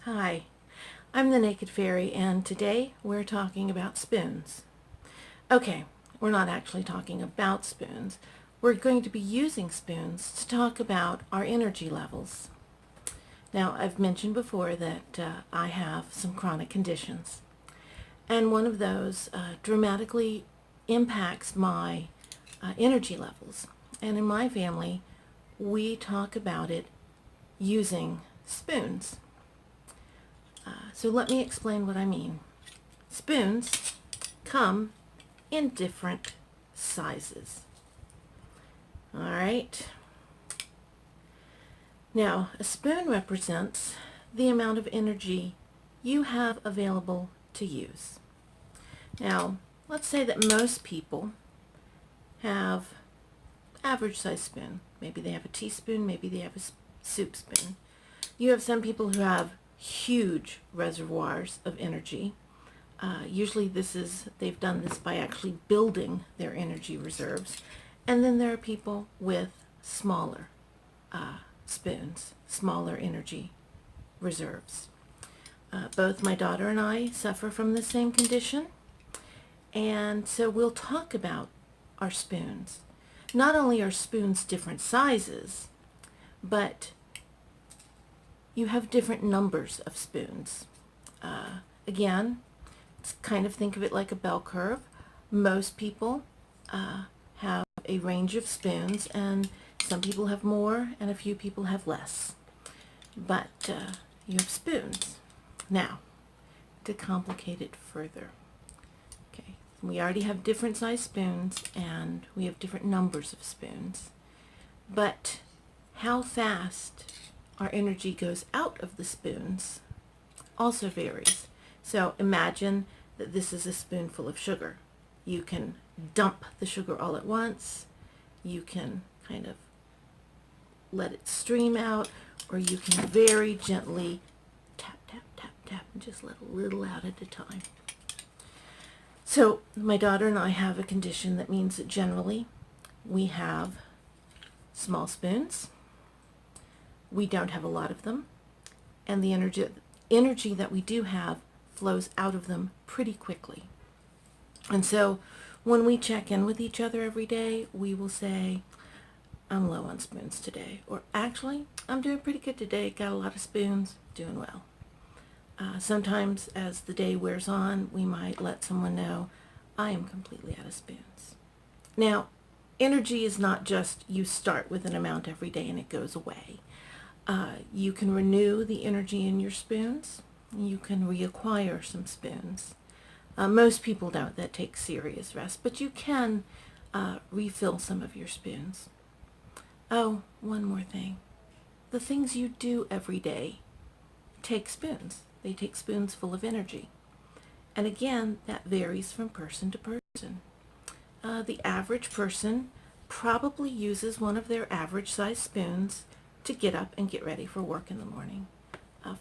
Hi, I'm the Naked Fairy, and today we're talking about spoons. Okay, we're not actually talking about spoons. We're going to be using spoons to talk about our energy levels. Now, I've mentioned before that I have some chronic conditions, and one of those dramatically impacts my energy levels. And in my family, we talk about it using spoons. So let me explain what I mean. Spoons come in different sizes. All right. Now, a spoon represents the amount of energy you have available to use. Now, let's say that most people have average size spoon. Maybe they have a teaspoon, maybe they have a soup spoon. You have some people who have huge reservoirs of energy. Usually they've done this by actually building their energy reserves. And then there are people with smaller spoons, smaller energy reserves. Both my daughter and I suffer from the same condition. And so we'll talk about our spoons. Not only are spoons different sizes, but you have different numbers of spoons. Again, kind of think of it like a bell curve. Most people have a range of spoons, and some people have more and a few people have less. But you have spoons. Now, to complicate it further. Okay, we already have different size spoons and we have different numbers of spoons. But how fast our energy goes out of the spoons also varies. So imagine that this is a spoonful of sugar. You can dump the sugar all at once. You can kind of let it stream out, or you can very gently tap, tap, tap, tap, and just let a little out at a time. So my daughter and I have a condition that means that generally we have small spoons. We don't have a lot of them, and the energy that we do have flows out of them pretty quickly. And so when we check in with each other every day, we will say, I'm low on spoons today, or actually, I'm doing pretty good today, got a lot of spoons, doing well. Sometimes as the day wears on, we might let someone know, I am completely out of spoons. Now, energy is not just you start with an amount every day and it goes away. You can renew the energy in your spoons. You can reacquire some spoons. Most people don't. That takes serious rest. But you can refill some of your spoons. Oh, one more thing. The things you do every day take spoons. They take spoons full of energy. And again, that varies from person to person. The average person probably uses one of their average size spoons to get up and get ready for work in the morning.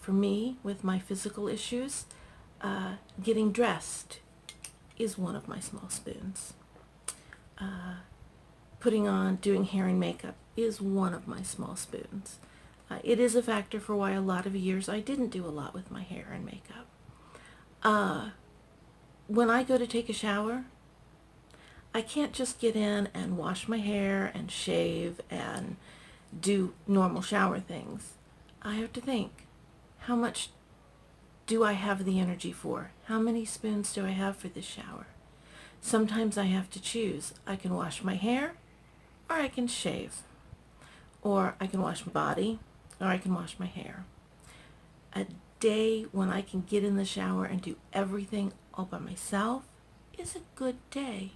For me, with my physical issues, getting dressed is one of my small spoons. Doing hair and makeup is one of my small spoons. It is a factor for why a lot of years I didn't do a lot with my hair and makeup. When I go to take a shower, I can't just get in and wash my hair and shave and do normal shower things. I have to think, how much do I have the energy for? How many spoons do I have for this shower? Sometimes I have to choose. I can wash my hair, or I can shave, or I can wash my body, or I can wash my hair. A day when I can get in the shower and do everything all by myself is a good day.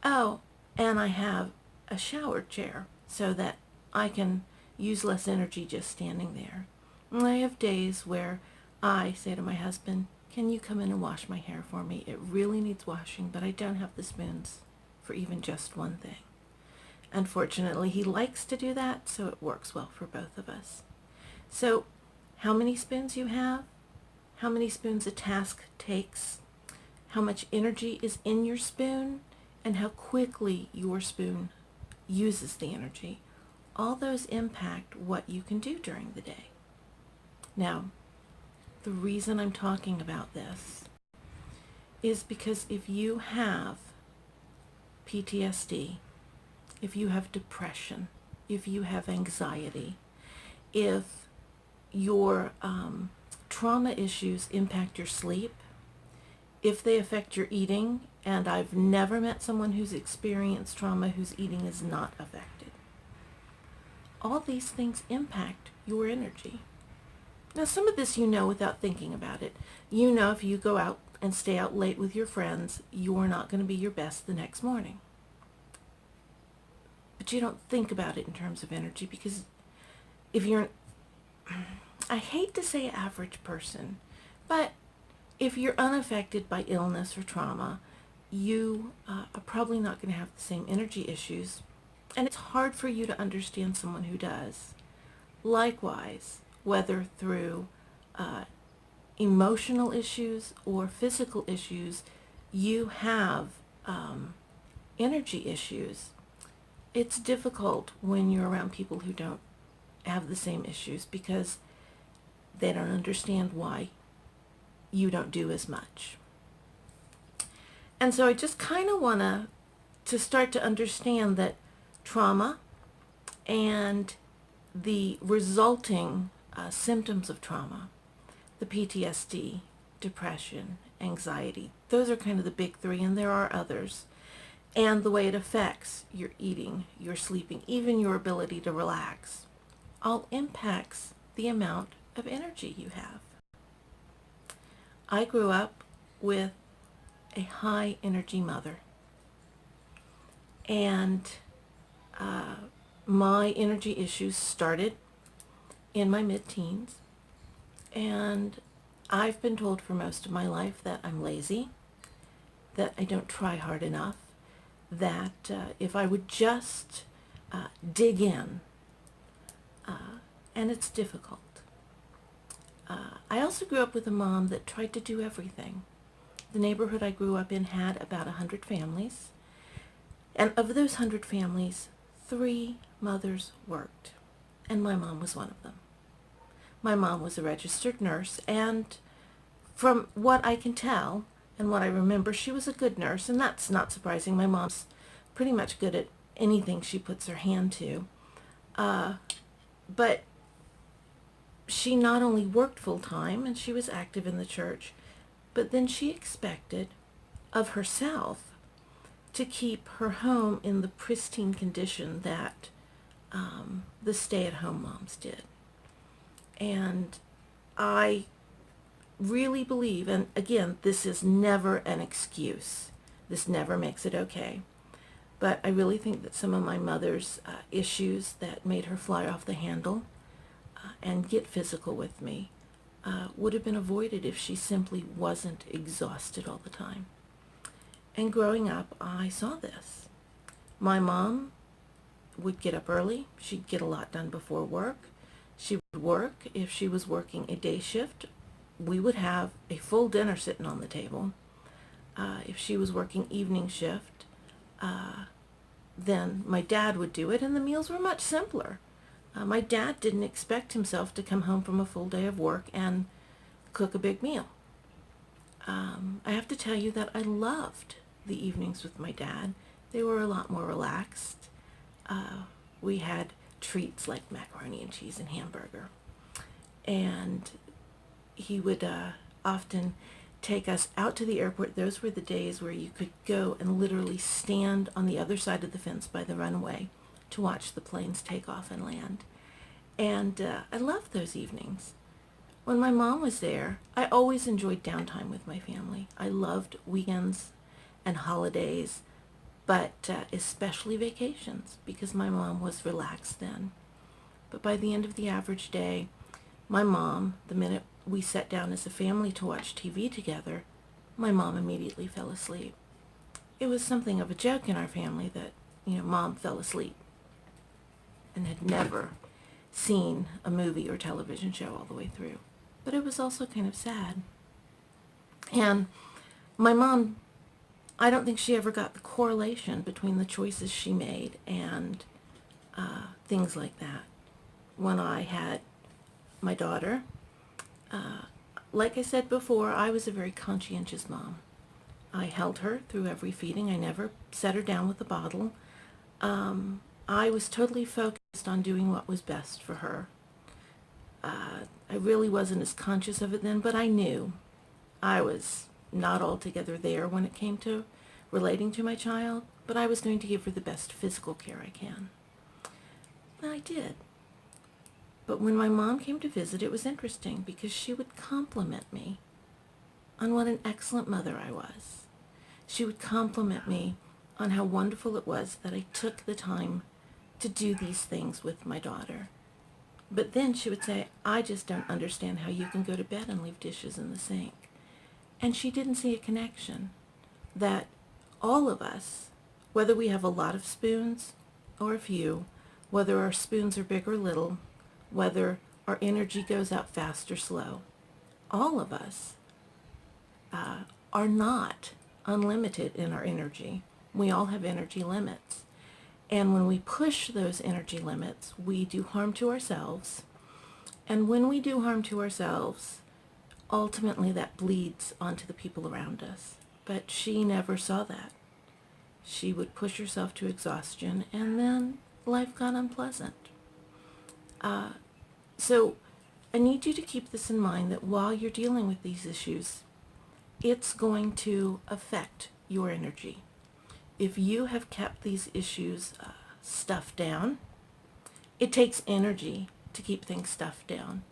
Oh, and I have a shower chair so that I can use less energy just standing there. And I have days where I say to my husband, can you come in and wash my hair for me? It really needs washing, but I don't have the spoons for even just one thing. Unfortunately, he likes to do that, so it works well for both of us. So, how many spoons you have, how many spoons a task takes, how much energy is in your spoon, and how quickly your spoon uses the energy, all those impact what you can do during the day. Now, the reason I'm talking about this is because if you have PTSD, if you have depression, if you have anxiety, if your trauma issues impact your sleep, if they affect your eating, and I've never met someone who's experienced trauma whose eating is not affected. All these things impact your energy. Now, some of this you know without thinking about it. You know if you go out and stay out late with your friends, you're not going to be your best the next morning. But you don't think about it in terms of energy, because if you're, I hate to say average person, but if you're unaffected by illness or trauma, you are probably not going to have the same energy issues, and it's hard for you to understand someone who does. Likewise, whether through emotional issues or physical issues, you have energy issues. It's difficult when you're around people who don't have the same issues, because they don't understand why you don't do as much. And so I just kind of want to start to understand that trauma and the resulting symptoms of trauma, the PTSD, depression, anxiety, those are kind of the big three, and there are others. And the way it affects your eating, your sleeping, even your ability to relax, all impacts the amount of energy you have. I grew up with a high energy mother, and my energy issues started in my mid-teens, and I've been told for most of my life that I'm lazy, that I don't try hard enough, that if I would just dig in, and it's difficult. I also grew up with a mom that tried to do everything. The neighborhood I grew up in had about 100 families, and of those 100 families, 3 mothers worked, and my mom was one of them. My mom was a registered nurse, and from what I can tell and what I remember, she was a good nurse, and that's not surprising. My mom's pretty much good at anything she puts her hand to. But she not only worked full-time, and she was active in the church, but then she expected of herself to keep her home in the pristine condition that the stay-at-home moms did. And I really believe, and again, this is never an excuse. This never makes it okay. But I really think that some of my mother's issues that made her fly off the handle and get physical with me would have been avoided if she simply wasn't exhausted all the time. And growing up, I saw this. My mom would get up early. She'd get a lot done before work. She would work. If she was working a day shift, we would have a full dinner sitting on the table. If she was working evening shift, then my dad would do it, and the meals were much simpler. My dad didn't expect himself to come home from a full day of work and cook a big meal. I have to tell you that I loved the evenings with my dad. They were a lot more relaxed. We had treats like macaroni and cheese and hamburger. And he would often take us out to the airport. Those were the days where you could go and literally stand on the other side of the fence by the runway to watch the planes take off and land. And I loved those evenings. When my mom was there, I always enjoyed downtime with my family. I loved weekends and holidays, but especially vacations, because my mom was relaxed then. But by the end of the average day, my mom, the minute we sat down as a family to watch TV together, my mom immediately fell asleep. It was something of a joke in our family that, mom fell asleep and had never seen a movie or television show all the way through. But it was also kind of sad. And my mom, I don't think she ever got the correlation between the choices she made and things like that. When I had my daughter, like I said before, I was a very conscientious mom. I held her through every feeding. I never set her down with a bottle. I was totally focused on doing what was best for her. I really wasn't as conscious of it then, but I knew I was not altogether there when it came to relating to my child, but I was going to give her the best physical care I can. And I did. But when my mom came to visit, it was interesting because she would compliment me on what an excellent mother I was. She would compliment me on how wonderful it was that I took the time to do these things with my daughter. But then she would say, I just don't understand how you can go to bed and leave dishes in the sink. And she didn't see a connection that all of us, whether we have a lot of spoons or a few, whether our spoons are big or little, whether our energy goes out fast or slow, all of us are not unlimited in our energy. We all have energy limits. And when we push those energy limits, we do harm to ourselves. And when we do harm to ourselves, ultimately that bleeds onto the people around us. But she never saw that. She would push herself to exhaustion, and then life got unpleasant. So I need you to keep this in mind, that while you're dealing with these issues, it's going to affect your energy. If you have kept these issues stuffed down, it takes energy to keep things stuffed down.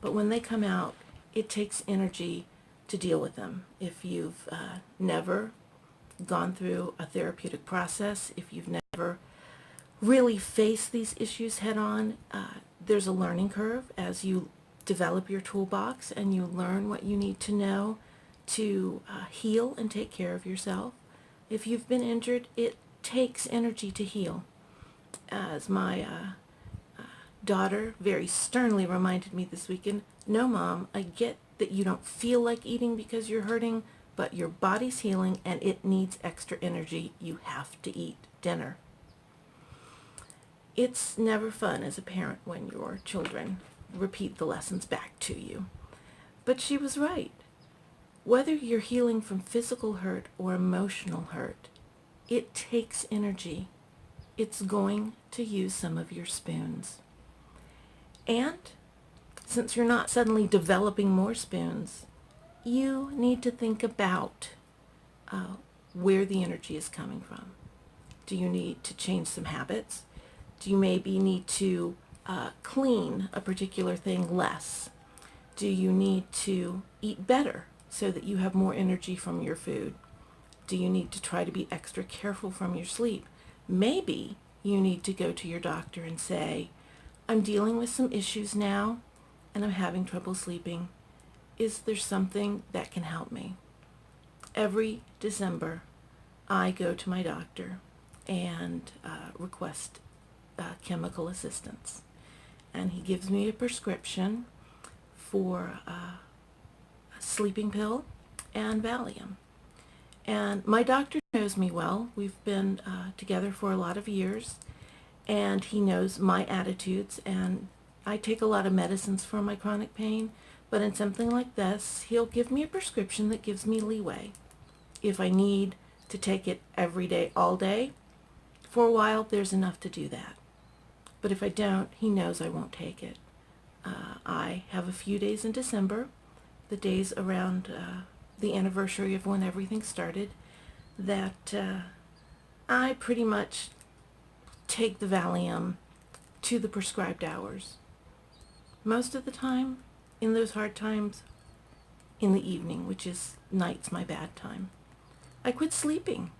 But when they come out, it takes energy to deal with them. If you've never gone through a therapeutic process, if you've never really faced these issues head on, there's a learning curve as you develop your toolbox and you learn what you need to know to heal and take care of yourself. If you've been injured, it takes energy to heal. As my daughter very sternly reminded me this weekend, no, Mom, I get that you don't feel like eating because you're hurting, but your body's healing and it needs extra energy. You have to eat dinner. It's never fun as a parent when your children repeat the lessons back to you. But she was right. Whether you're healing from physical hurt or emotional hurt, it takes energy. It's going to use some of your spoons. And since you're not suddenly developing more spoons, you need to think about where the energy is coming from. Do you need to change some habits? Do you maybe need to clean a particular thing less? Do you need to eat better so that you have more energy from your food? Do you need to try to be extra careful from your sleep? Maybe you need to go to your doctor and say, I'm dealing with some issues now and I'm having trouble sleeping. Is there something that can help me? Every December, I go to my doctor and request chemical assistance. And he gives me a prescription for a sleeping pill and Valium. And my doctor knows me well. We've been together for a lot of years, and he knows my attitudes, and I take a lot of medicines for my chronic pain, but in something like this, he'll give me a prescription that gives me leeway. If I need to take it every day, all day, for a while, there's enough to do that. But if I don't, he knows I won't take it. I have a few days in December, the days around the anniversary of when everything started, that I pretty much take the Valium to the prescribed hours. Most of the time, in those hard times, in the evening, which is night's my bad time. I quit sleeping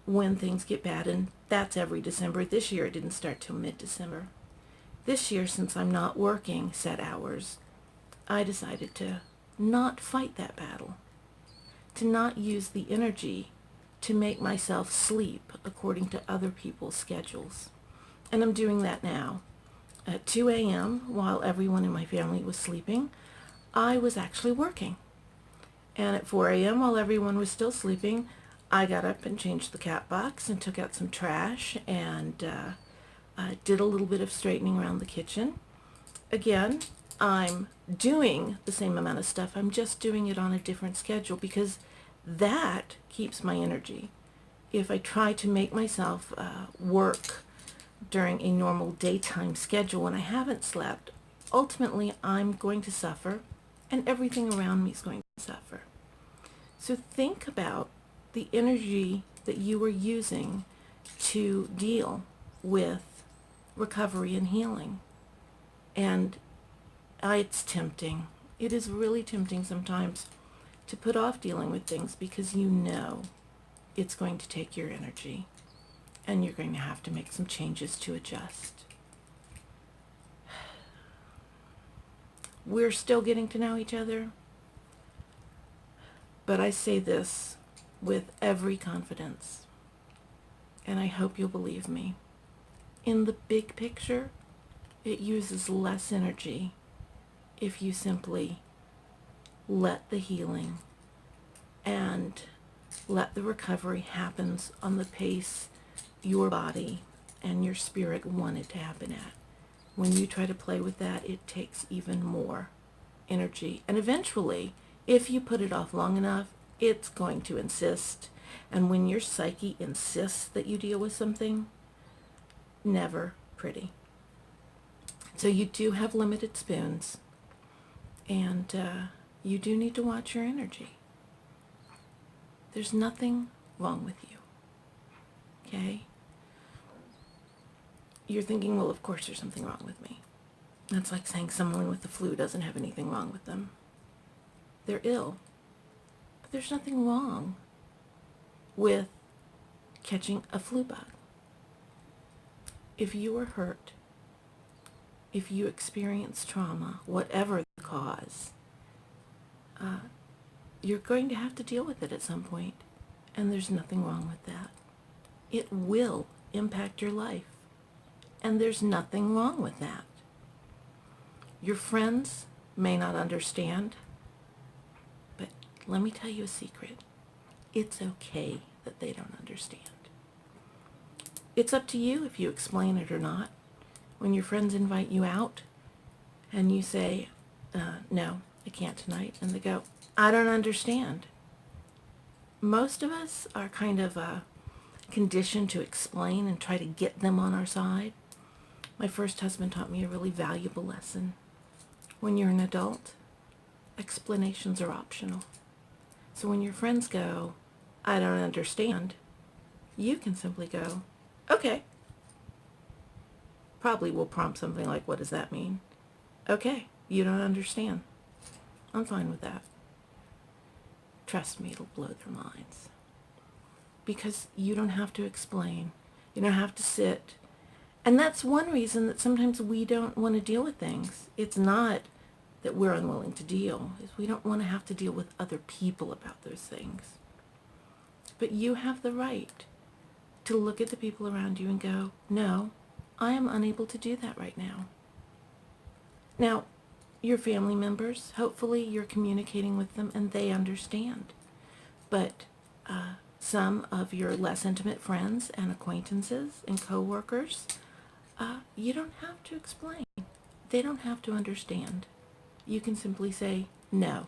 when things get bad, and that's every December. This year it didn't start till mid-December. This year, since I'm not working set hours, I decided to not fight that battle, to not use the energy to make myself sleep according to other people's schedules. And I'm doing that now. At 2 a.m., while everyone in my family was sleeping, I was actually working. And at 4 a.m., while everyone was still sleeping, I got up and changed the cat box and took out some trash and did a little bit of straightening around the kitchen. Again, I'm doing the same amount of stuff. I'm just doing it on a different schedule because that keeps my energy. If I try to make myself work during a normal daytime schedule when I haven't slept, ultimately I'm going to suffer and everything around me is going to suffer. So think about the energy that you are using to deal with recovery and healing. And it's tempting. It is really tempting sometimes to put off dealing with things because you know it's going to take your energy and you're going to have to make some changes to adjust. We're still getting to know each other, but I say this with every confidence, and I hope you'll believe me. In the big picture, it uses less energy if you simply let the healing and let the recovery happens on the pace your body and your spirit want it to happen at. When you try to play with that, it takes even more energy. And eventually, if you put it off long enough, it's going to insist. And when your psyche insists that you deal with something, never pretty. So you do have limited spoons, and you do need to watch your energy. There's nothing wrong with you, okay? You're thinking, well, of course there's something wrong with me. That's like saying someone with the flu doesn't have anything wrong with them. They're ill. But there's nothing wrong with catching a flu bug. If you are hurt, if you experience trauma, whatever the cause, you're going to have to deal with it at some point, and there's nothing wrong with that. It will impact your life, and there's nothing wrong with that. Your friends may not understand, but let me tell you a secret. It's okay that they don't understand. It's up to you if you explain it or not. When your friends invite you out and you say, no, I can't tonight, and they go, I don't understand. Most of us are kind of conditioned to explain and try to get them on our side. My first husband taught me a really valuable lesson. When you're an adult, explanations are optional. So when your friends go, I don't understand, you can simply go, okay. Probably will prompt something like, what does that mean? Okay, you don't understand. I'm fine with that. Trust me, it'll blow their minds. Because you don't have to explain. You don't have to sit. And that's one reason that sometimes we don't want to deal with things. It's not that we're unwilling to deal. It's we don't want to have to deal with other people about those things. But you have the right to look at the people around you and go, no, I am unable to do that right now. Now, your family members, hopefully you're communicating with them and they understand. But some of your less intimate friends and acquaintances and coworkers, you don't have to explain. They don't have to understand. You can simply say, no,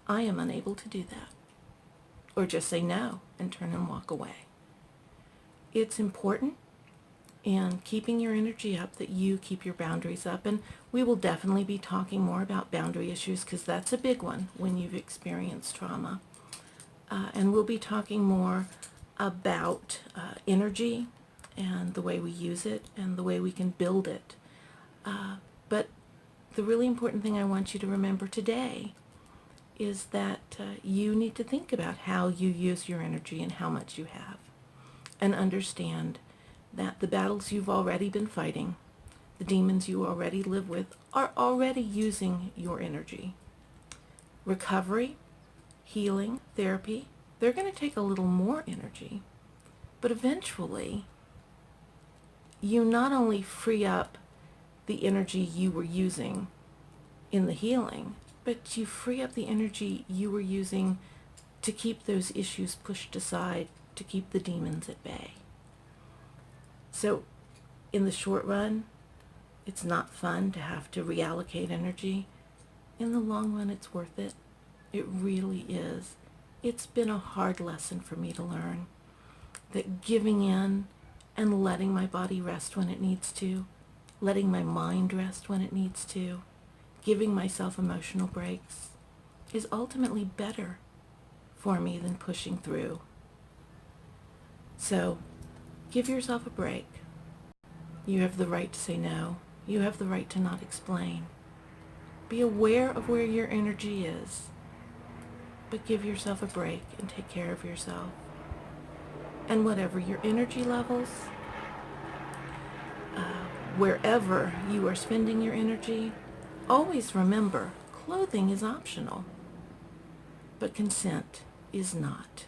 I am unable to do that. Or just say no and turn and walk away. It's important in keeping your energy up that you keep your boundaries up. And we will definitely be talking more about boundary issues because that's a big one when you've experienced trauma. And we'll be talking more about energy and the way we use it and the way we can build it. But the really important thing I want you to remember today is that you need to think about how you use your energy and how much you have, and understand that the battles you've already been fighting, the demons you already live with, are already using your energy. Recovery, healing, therapy, they're going to take a little more energy, but eventually you not only free up the energy you were using in the healing, but you free up the energy you were using to keep those issues pushed aside, to keep the demons at bay. So in the short run, It's not fun to have to reallocate energy. In the long run, it's worth it. It really is. It's been a hard lesson for me to learn that giving in and letting my body rest when it needs to, letting my mind rest when it needs to, giving myself emotional breaks is ultimately better for me than pushing through. So, give yourself a break. You have the right to say no. You have the right to not explain. Be aware of where your energy is, but give yourself a break and take care of yourself. And whatever your energy levels, wherever you are spending your energy, always remember, clothing is optional, but consent is not.